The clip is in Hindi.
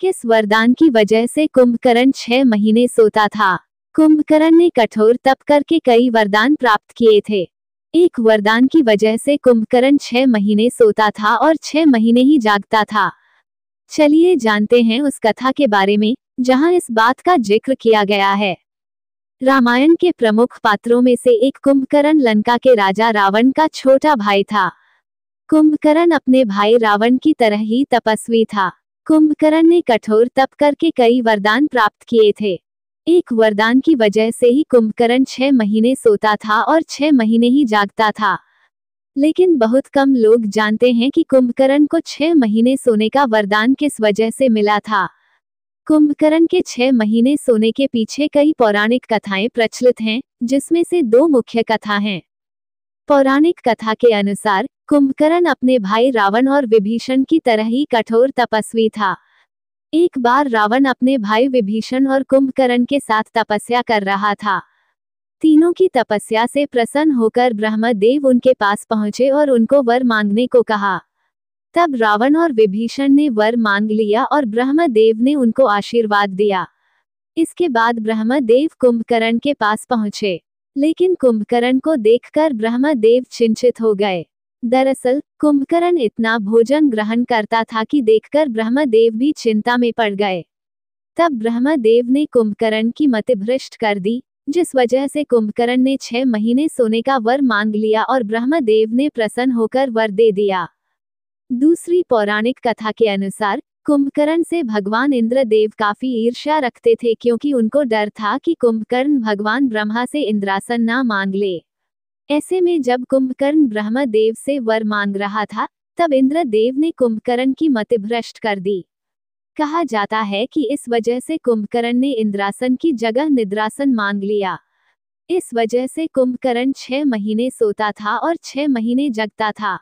किस वरदान की वजह से कुंभकर्ण 6 महीने सोता था? कुंभकर्ण ने कठोर तप करके कई वरदान प्राप्त किए थे। एक वरदान की वजह से कुंभकर्ण 6 महीने सोता था और 6 महीने ही जागता था। चलिए जानते हैं उस कथा के बारे में जहां इस बात का जिक्र किया गया है। रामायण के प्रमुख पात्रों में से एक कुंभकर्ण लंका के राजा रावण का छोटा भाई था। कुंभकर्ण अपने भाई रावण की तरह ही तपस्वी था। कुंभकर्ण ने कठोर तप करके कई वरदान प्राप्त किए थे। एक वरदान की वजह से ही कुंभकर्ण 6 महीने सोता था और 6 महीने ही जागता था। लेकिन बहुत कम लोग जानते हैं कि कुंभकर्ण को 6 महीने सोने का वरदान किस वजह से मिला था। कुंभकर्ण के 6 महीने सोने के पीछे कई पौराणिक कथाएं प्रचलित हैं, जिसमें से 2 मुख्य कथा हैं। पौराणिक कथा के अनुसार कुंभकर्ण अपने भाई रावण और विभीषण की तरह ही कठोर तपस्वी था। एक बार रावण अपने भाई विभीषण और कुंभकर्ण के साथ तपस्या कर रहा था। तीनों की तपस्या से प्रसन्न होकर ब्रह्मदेव उनके पास पहुंचे और उनको वर मांगने को कहा। तब रावण और विभीषण ने वर मांग लिया और ब्रह्मदेव ने उनको आशीर्वाद दिया। इसके बाद ब्रह्मदेव कुंभकर्ण के पास पहुंचे, लेकिन कुंभकर्ण को देखकर ब्रह्मदेव चिंतित हो गए। दरअसल कुंभकर्ण इतना भोजन ग्रहण करता था कि देखकर ब्रह्मदेव भी चिंता में पड़ गए। तब ब्रह्मदेव ने कुंभकर्ण की मति भ्रष्ट कर दी, जिस वजह से कुंभकर्ण ने 6 महीने सोने का वर मांग लिया और ब्रह्मदेव ने प्रसन्न होकर वर दे दिया। दूसरी पौराणिक कथा के अनुसार कुंभकर्ण से भगवान इंद्रदेव काफी ईर्ष्या रखते थे, क्योंकि उनको डर था कि कुंभकर्ण भगवान ब्रह्मा से इंद्रासन ना मांग ले। ऐसे में जब कुंभकर्ण ब्रह्मदेव से वर मांग रहा था, तब इंद्रदेव ने कुंभकर्ण की मति भ्रष्ट कर दी। कहा जाता है कि इस वजह से कुंभकर्ण ने इंद्रासन की जगह निद्रासन मांग लिया। इस वजह से कुंभकर्ण 6 महीने सोता था और 6 महीने जगता था।